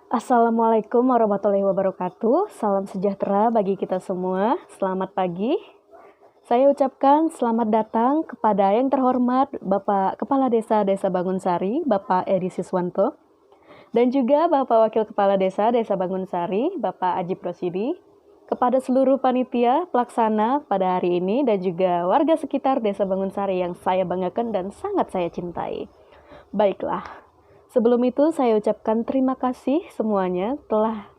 Assalamualaikum warahmatullahi wabarakatuh. Salam sejahtera bagi kita semua. Selamat pagi. Saya ucapkan selamat datang kepada yang terhormat Bapak Kepala Desa Bangunsari, Bapak Edi Siswanto, dan juga Bapak Wakil Kepala Desa Bangunsari, Bapak Aji Prosidi, kepada seluruh panitia pelaksana pada hari ini dan juga warga sekitar Desa Bangunsari yang saya banggakan dan sangat saya cintai. Baiklah, sebelum itu saya ucapkan terima kasih semuanya telah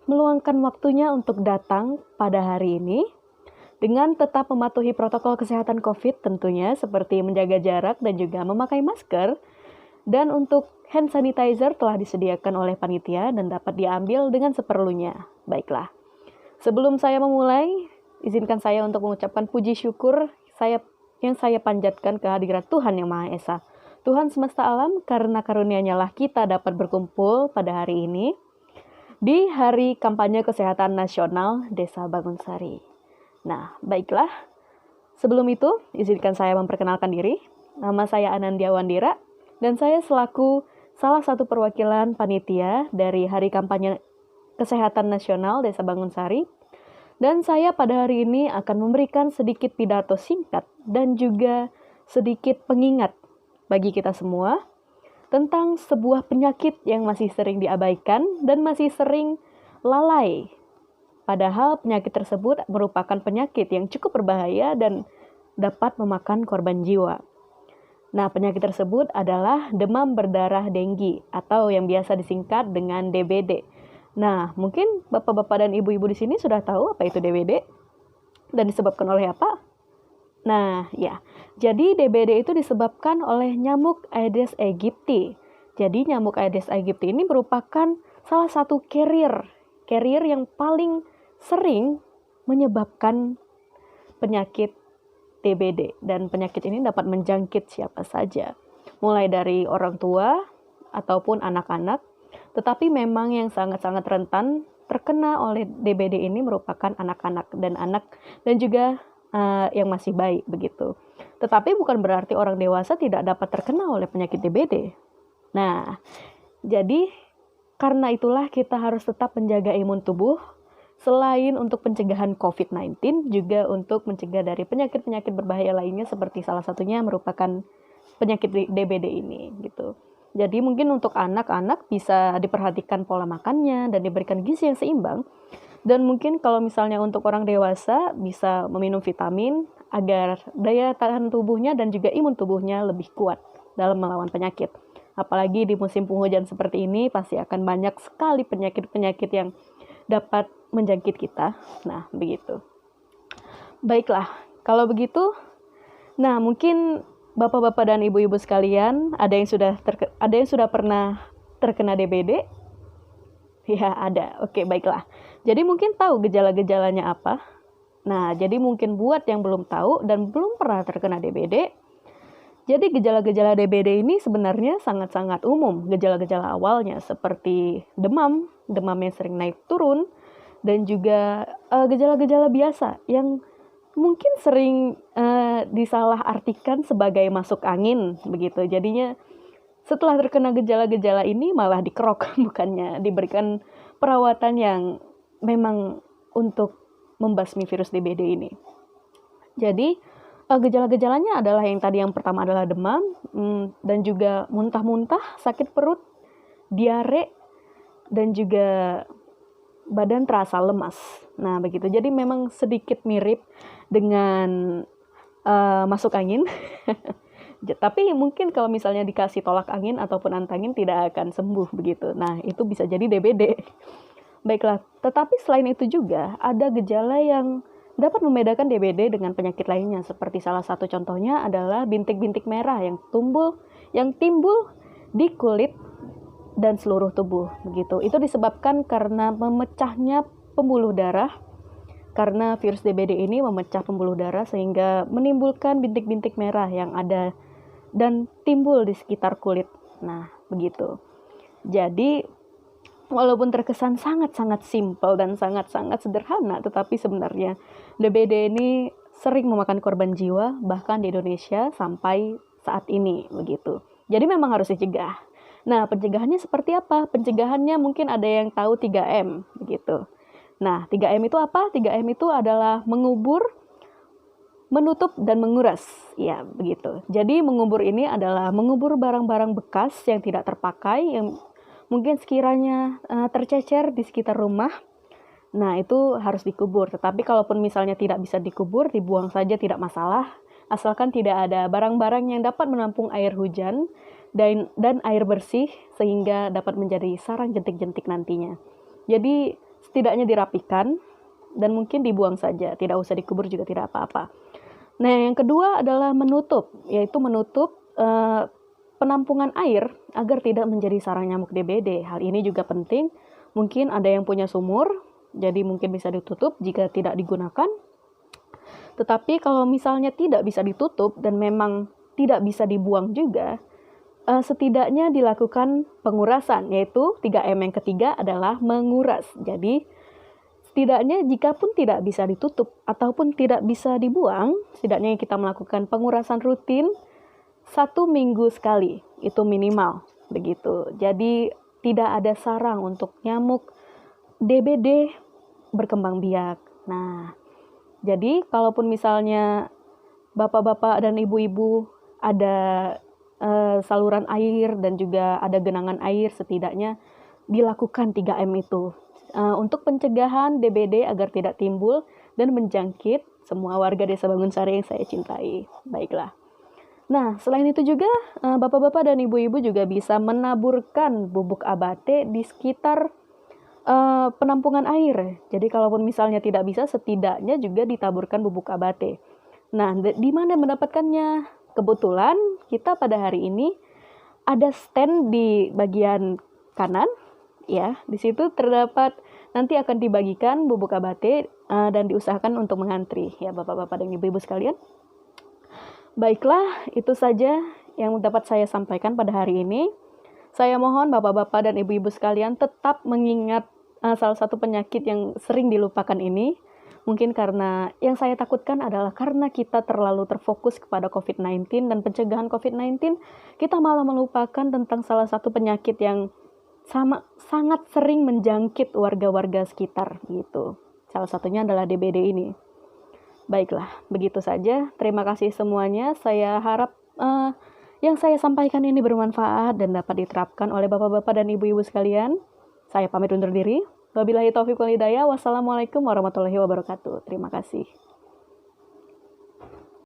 meluangkan waktunya untuk datang pada hari ini dengan tetap mematuhi protokol kesehatan COVID tentunya seperti menjaga jarak dan juga memakai masker, dan untuk hand sanitizer telah disediakan oleh panitia dan dapat diambil dengan seperlunya. Baiklah, sebelum saya memulai, izinkan saya untuk mengucapkan puji syukur yang saya panjatkan kehadiran Tuhan Yang Maha Esa, Tuhan semesta alam, karena karunia-Nya lah kita dapat berkumpul pada hari ini di Hari Kampanye Kesehatan Nasional Desa Bangunsari. Nah, baiklah. Sebelum itu, izinkan saya memperkenalkan diri. Nama saya Anandia Wandira, dan saya selaku salah satu perwakilan panitia dari Hari Kampanye Kesehatan Nasional Desa Bangunsari. Dan saya pada hari ini akan memberikan sedikit pidato singkat dan juga sedikit pengingat bagi kita semua tentang sebuah penyakit yang masih sering diabaikan dan masih sering lalai. Padahal penyakit tersebut merupakan penyakit yang cukup berbahaya dan dapat memakan korban jiwa. Nah, penyakit tersebut adalah demam berdarah denggi atau yang biasa disingkat dengan DBD. Nah, mungkin bapak-bapak dan ibu-ibu di sini sudah tahu apa itu DBD dan disebabkan oleh apa? Nah, ya. Jadi DBD itu disebabkan oleh nyamuk Aedes aegypti. Jadi nyamuk Aedes aegypti ini merupakan salah satu carrier yang paling sering menyebabkan penyakit DBD, dan penyakit ini dapat menjangkit siapa saja, mulai dari orang tua ataupun anak-anak. Tetapi memang yang sangat-sangat rentan terkena oleh DBD ini merupakan anak-anak dan juga yang masih bayi begitu. Tetapi bukan berarti orang dewasa tidak dapat terkena oleh penyakit DBD. Nah, jadi karena itulah kita harus tetap menjaga imun tubuh selain untuk pencegahan COVID-19 juga untuk mencegah dari penyakit-penyakit berbahaya lainnya seperti salah satunya merupakan penyakit DBD ini gitu. Jadi mungkin untuk anak-anak bisa diperhatikan pola makannya dan diberikan gizi yang seimbang. Dan mungkin kalau misalnya untuk orang dewasa bisa meminum vitamin agar daya tahan tubuhnya dan juga imun tubuhnya lebih kuat dalam melawan penyakit. Apalagi di musim penghujan seperti ini pasti akan banyak sekali penyakit-penyakit yang dapat menjangkit kita. Nah, begitu. Baiklah, kalau begitu, nah mungkin bapak-bapak dan ibu-ibu sekalian, ada yang sudah pernah terkena DBD? Ya, ada. Oke, baiklah. Jadi mungkin tahu gejala-gejalanya apa? Nah, jadi mungkin buat yang belum tahu dan belum pernah terkena DBD, jadi gejala-gejala DBD ini sebenarnya sangat-sangat umum. Gejala-gejala awalnya seperti demam yang sering naik turun, dan juga gejala-gejala biasa yang mungkin sering disalahartikan sebagai masuk angin begitu. Jadinya setelah terkena gejala-gejala ini malah dikerok, bukannya diberikan perawatan yang memang untuk membasmi virus DBD ini. Jadi gejala-gejalanya adalah yang pertama adalah demam, dan juga muntah-muntah, sakit perut, diare, dan juga badan terasa lemas. Nah, begitu. Jadi memang sedikit mirip dengan masuk angin. Tapi mungkin kalau misalnya dikasih tolak angin ataupun antangin tidak akan sembuh begitu. Nah, itu bisa jadi DBD. Baiklah, tetapi selain itu juga ada gejala yang dapat membedakan DBD dengan penyakit lainnya. Seperti salah satu contohnya adalah bintik-bintik merah yang timbul di kulit dan seluruh tubuh begitu. Itu disebabkan karena memecahnya pembuluh darah. Karena virus DBD ini memecah pembuluh darah sehingga menimbulkan bintik-bintik merah yang ada dan timbul di sekitar kulit. Nah, begitu. Jadi, walaupun terkesan sangat-sangat simpel dan sangat-sangat sederhana, tetapi sebenarnya DBD ini sering memakan korban jiwa, bahkan di Indonesia sampai saat ini, begitu. Jadi memang harus dicegah. Nah, pencegahannya seperti apa? Pencegahannya mungkin ada yang tahu 3M begitu. Nah, 3M itu apa? 3M itu adalah mengubur, menutup, dan menguras. Ya, begitu. Jadi mengubur ini adalah mengubur barang-barang bekas yang tidak terpakai, yang mungkin sekiranya tercecer di sekitar rumah. Nah, itu harus dikubur. Tetapi kalaupun misalnya tidak bisa dikubur, dibuang saja tidak masalah. Asalkan tidak ada barang-barang yang dapat menampung air hujan dan air bersih sehingga dapat menjadi sarang jentik-jentik nantinya. Jadi setidaknya dirapikan dan mungkin dibuang saja. Tidak usah dikubur juga tidak apa-apa. Nah, yang kedua adalah menutup, yaitu menutup penampungan air agar tidak menjadi sarang nyamuk DBD. Hal ini juga penting. Mungkin ada yang punya sumur, jadi mungkin bisa ditutup jika tidak digunakan. Tetapi kalau misalnya tidak bisa ditutup dan memang tidak bisa dibuang juga, setidaknya dilakukan pengurasan, yaitu 3M yang ketiga adalah menguras. Jadi setidaknya jika pun tidak bisa ditutup ataupun tidak bisa dibuang, setidaknya kita melakukan pengurasan rutin 1 minggu sekali, itu minimal begitu. Jadi tidak ada sarang untuk nyamuk DBD berkembang biak. Nah, jadi kalaupun misalnya bapak-bapak dan ibu-ibu ada saluran air dan juga ada genangan air, setidaknya dilakukan 3M itu untuk pencegahan DBD agar tidak timbul dan menjangkit semua warga Desa Bangunsari yang saya cintai. Baiklah. Nah, selain itu juga bapak-bapak dan ibu-ibu juga bisa menaburkan bubuk abate di sekitar penampungan air. Jadi kalaupun misalnya tidak bisa, setidaknya juga ditaburkan bubuk abate. Nah, di mana mendapatkannya? Kebetulan kita pada hari ini ada stand di bagian kanan, ya. Di situ terdapat nanti akan dibagikan bubuk abate dan diusahakan untuk mengantri, ya bapak-bapak dan ibu-ibu sekalian. Baiklah, itu saja yang dapat saya sampaikan pada hari ini. Saya mohon bapak-bapak dan ibu-ibu sekalian tetap mengingat salah satu penyakit yang sering dilupakan ini. Mungkin karena yang saya takutkan adalah karena kita terlalu terfokus kepada COVID-19 dan pencegahan COVID-19, kita malah melupakan tentang salah satu penyakit yang sangat sering menjangkit warga-warga sekitar gitu. Salah satunya adalah DBD ini. Baiklah, begitu saja. Terima kasih semuanya. Saya harap yang saya sampaikan ini bermanfaat dan dapat diterapkan oleh bapak-bapak dan ibu-ibu sekalian. Saya pamit undur diri. Wabillahi taufiq wal hidayah. Wassalamualaikum warahmatullahi wabarakatuh. Terima kasih.